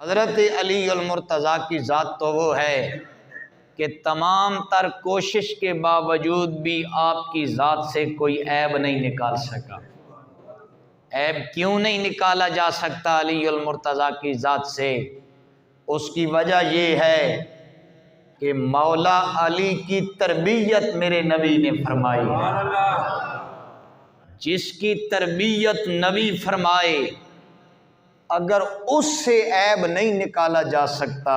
حضرت علی المرتضیٰ کی ذات تو وہ ہے کہ تمام تر کوشش کے باوجود بھی آپ کی ذات سے کوئی عیب نہیں نکال سکا۔ عیب کیوں نہیں نکالا جا سکتا علی المرتضیٰ کی ذات سے؟ اس کی وجہ یہ ہے کہ مولا علی کی تربیت میرے نبی نے فرمائی ہے۔ جس کی تربیت نبی فرمائے اگر اس سے عیب نہیں نکالا جا سکتا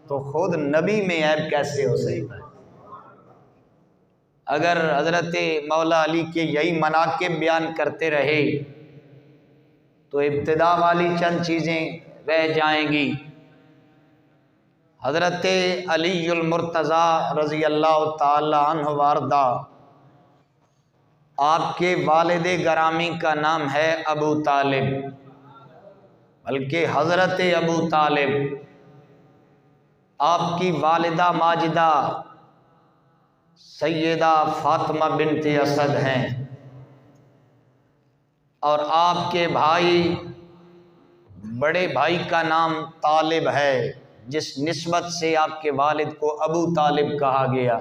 تو خود نبی میں عیب کیسے ہو سکتا ہے؟ اگر حضرت مولا علی کے یہی مناقب بیان کرتے رہے تو ابتدا والی چند چیزیں رہ جائیں گی۔ حضرت علی المرتضیٰ رضی اللہ تعالی عنہ وارضہ، آپ کے والد گرامی کا نام ہے ابو طالب، بلکہ حضرت ابو طالب۔ آپ کی والدہ ماجدہ سیدہ فاطمہ بنت اسد ہیں، اور آپ کے بھائی بڑے بھائی کا نام طالب ہے، جس نسبت سے آپ کے والد کو ابو طالب کہا گیا۔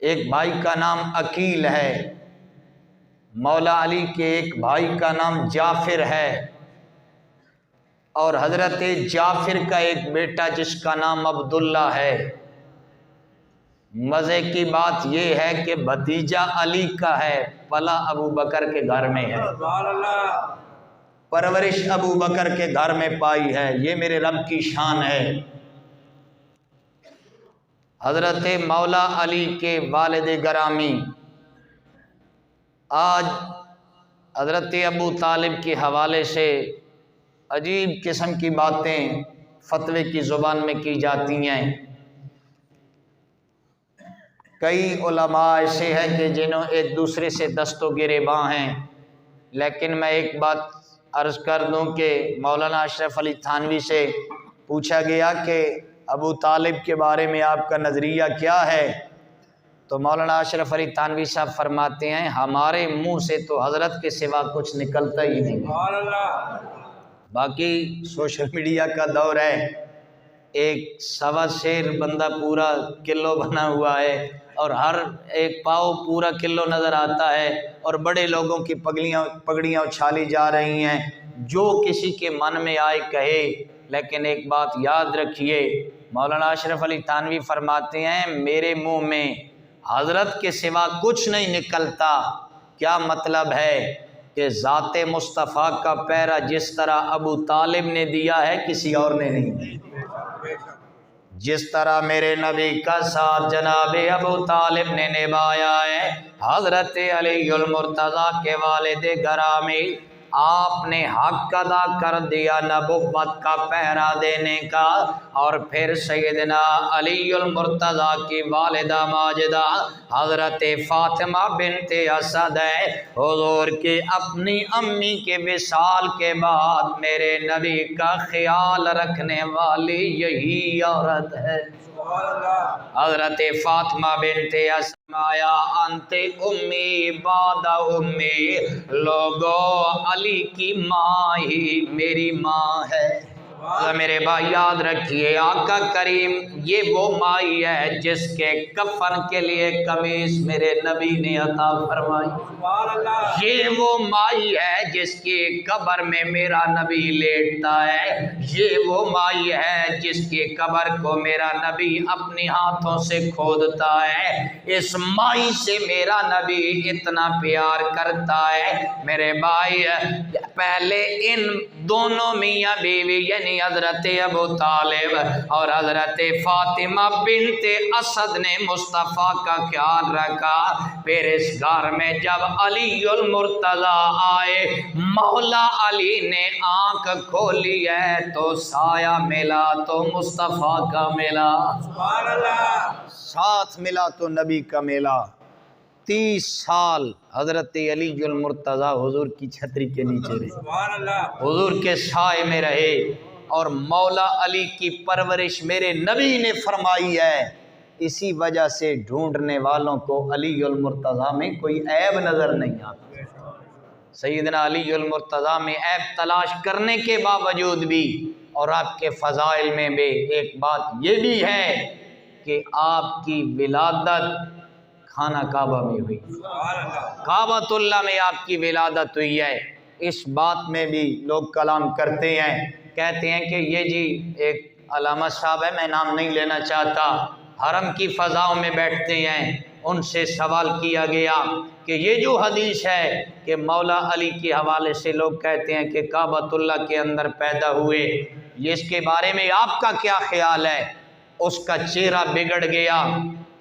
ایک بھائی کا نام عقیل ہے، مولا علی کے ایک بھائی کا نام جعفر ہے، اور حضرت جعفر کا ایک بیٹا جس کا نام عبداللہ ہے۔ مزے کی بات یہ ہے کہ بھتیجا علی کا ہے، پلا ابو بکر کے گھر میں ہے، پرورش ابو بکر کے گھر میں پائی ہے۔ یہ میرے رب کی شان ہے۔ حضرت مولا علی کے والد گرامی، آج حضرت ابو طالب کے حوالے سے عجیب قسم کی باتیں فتوے کی زبان میں کی جاتی ہیں۔ کئی علماء ایسے ہیں کہ جنہوں ایک دوسرے سے دست و گریباں ہیں، لیکن میں ایک بات عرض کر دوں کہ مولانا اشرف علی تھانوی سے پوچھا گیا کہ ابو طالب کے بارے میں آپ کا نظریہ کیا ہے، تو مولانا اشرف علی تھانوی صاحب فرماتے ہیں ہمارے منہ سے تو حضرت کے سوا کچھ نکلتا ہی نہیں۔ باقی سوشل میڈیا کا دور ہے، ایک سوا شیر بندہ پورا کلو بنا ہوا ہے، اور ہر ایک پاؤ پورا کلو نظر آتا ہے، اور بڑے لوگوں کی پگڑیاں اچھالی جا رہی ہیں، جو کسی کے من میں آئے کہے۔ لیکن ایک بات یاد رکھیے، مولانا اشرف علی تھانوی فرماتے ہیں میرے منہ میں حضرت کے سوا کچھ نہیں نکلتا۔ کیا مطلب ہے؟ کہ ذات مصطفیٰ کا پیرا جس طرح ابو طالب نے دیا ہے کسی اور نے نہیں دیا، جس طرح میرے نبی کا ساتھ جناب ابو طالب نے نبھایا ہے۔ حضرت علی المرتضیٰ کے والد گرامی، آپ نے حق ادا کر دیا نبوت کا پہرا دینے کا، اور پھر سیدنا علی المرتضیٰ کی والدہ ماجدہ حضرت فاطمہ بنت اسد ہے۔ حضور کی اپنی امی کے وصال کے بعد میرے نبی کا خیال رکھنے والی یہی عورت ہے۔ حضرت فاطمہ بنت اسد آیا انت امی بعد امی، لوگو علی کی ماں ہی میری ماں ہے۔ میرے بھائی یاد رکھیے، آقا کریم یہ وہ مائی ہے جس کے کفن کے لیے قمیص میرے نبی نے عطا فرمائی، یہ وہ مائی ہے جس کی قبر میں میرا نبی لیٹتا ہے، یہ وہ مائی ہے جس کی قبر کو میرا نبی اپنی ہاتھوں سے کھودتا ہے۔ اس مائی سے میرا نبی اتنا پیار کرتا ہے۔ میرے بھائی پہلے ان دونوں میاں بیوی یعنی حضرت ابو طالب اور حضرت فاطمہ بنت اسد نے مصطفیٰ کا خیال رکھا، پھر اس گھر میں جب علی المرتضیٰ آئے، مولا علی نے آنکھ کھولی ہے تو سایہ ملا تو مصطفیٰ کا ملا، ساتھ ملا تو نبی کا ملا۔ 30 سال حضرت علی المرتضیٰ حضور کی چھتری کے نیچے رہے، حضور کے سائے میں رہے، اور مولا علی کی پرورش میرے نبی نے فرمائی ہے۔ اسی وجہ سے ڈھونڈنے والوں کو علی المرتضیٰ میں کوئی عیب نظر نہیں آتا۔ سیدنا علی المرتضیٰ میں عیب تلاش کرنے کے باوجود بھی اور آپ کے فضائل میں بھی ایک بات یہ بھی ہے کہ آپ کی ولادت خانہ کعبہ میں ہوئی، کعبۃ اللہ میں آپ کی ولادت ہوئی ہے۔ اس بات میں بھی لوگ کلام کرتے ہیں، کہتے ہیں کہ یہ جی ایک علامہ صاحب ہے، میں نام نہیں لینا چاہتا، حرم کی فضاؤں میں بیٹھتے ہیں، ان سے سوال کیا گیا کہ یہ جو حدیث ہے کہ مولا علی کے حوالے سے لوگ کہتے ہیں کہ کعبۃ اللہ کے اندر پیدا ہوئے، یہ اس کے بارے میں آپ کا کیا خیال ہے؟ اس کا چہرہ بگڑ گیا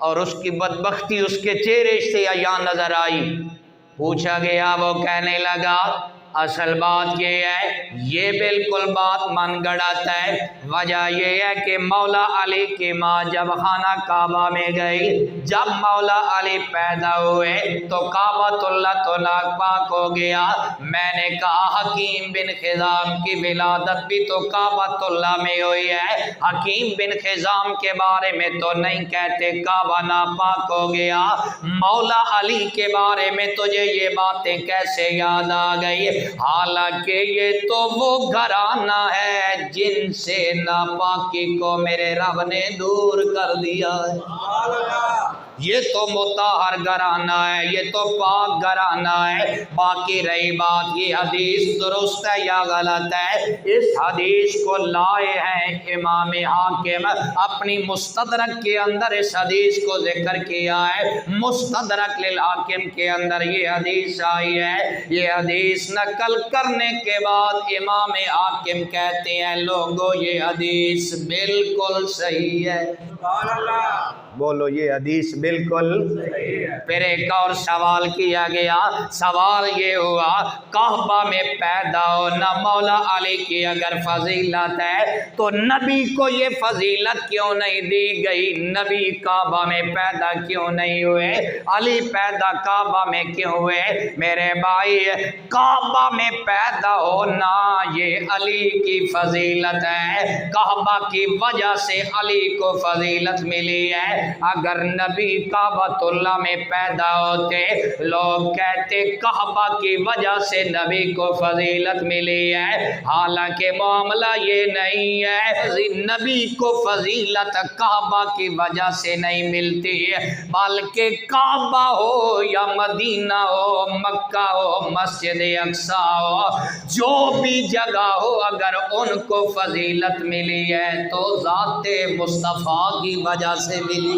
اور اس کی بدبختی اس کے چہرے سے عیاں نظر آئی۔ پوچھا گیا، وہ کہنے لگا اصل بات یہ ہے، یہ بالکل بات من گڑت ہے، وجہ یہ ہے کہ مولا علی کی ماں جب خانہ کعبہ میں گئی، جب مولا علی پیدا ہوئے تو کعبۃ اللہ تو ناک پاک ہو گیا۔ میں نے کہا حکیم بن خزام کی ولادت بھی تو کعبۃ اللہ میں ہوئی ہے، حکیم بن خزام کے بارے میں تو نہیں کہتے کعبہ ناپاک ہو گیا، مولا علی کے بارے میں تجھے یہ باتیں کیسے یاد آ گئی؟ حالانکہ یہ تو وہ گھرانہ ہے جن سے ناپاکی کو میرے رب نے دور کر دیا ہے، یہ تو مطہر گھرانہ ہے، یہ تو پاک گھرانہ ہے۔ باقی رہی بات یہ حدیث درست ہے یا غلط ہے، اس حدیث کو لائے ہیں امام حاکم اپنی مستدرک کے اندر، اس حدیث کو ذکر کیا ہے، مستدرک للحاکم کے اندر یہ حدیث آئی ہے۔ یہ حدیث نقل کرنے کے بعد امام حاکم کہتے ہیں لوگوں یہ حدیث بالکل صحیح ہے، بولو یہ حدیث بالکل صحیح ہے۔ پھر ایک اور سوال کیا گیا، سوال یہ ہوا کعبہ میں پیدا ہونا مولا علی کی اگر فضیلت ہے تو نبی کو یہ فضیلت کیوں نہیں دی گئی؟ نبی کعبہ میں پیدا کیوں نہیں ہوئے؟ علی پیدا کعبہ میں کیوں ہوئے؟ میرے بھائی کعبہ میں پیدا ہونا یہ علی کی فضیلت ہے، کعبہ کی وجہ سے علی کو فضیلت ملی ہے۔ اگر نبی کعبۃ اللہ میں پیدا ہوتے لوگ کہتے کعبہ کی وجہ سے نبی کو فضیلت ملی ہے، حالانکہ معاملہ یہ نہیں ہے، نبی کو فضیلت کعبہ کی وجہ سے نہیں ملتی ہے، بلکہ کعبہ ہو یا مدینہ ہو، مکہ ہو، مسجد اقصی ہو، جو بھی جگہ ہو، اگر ان کو فضیلت ملی ہے تو ذات مصطفیٰ کی وجہ سے ملی۔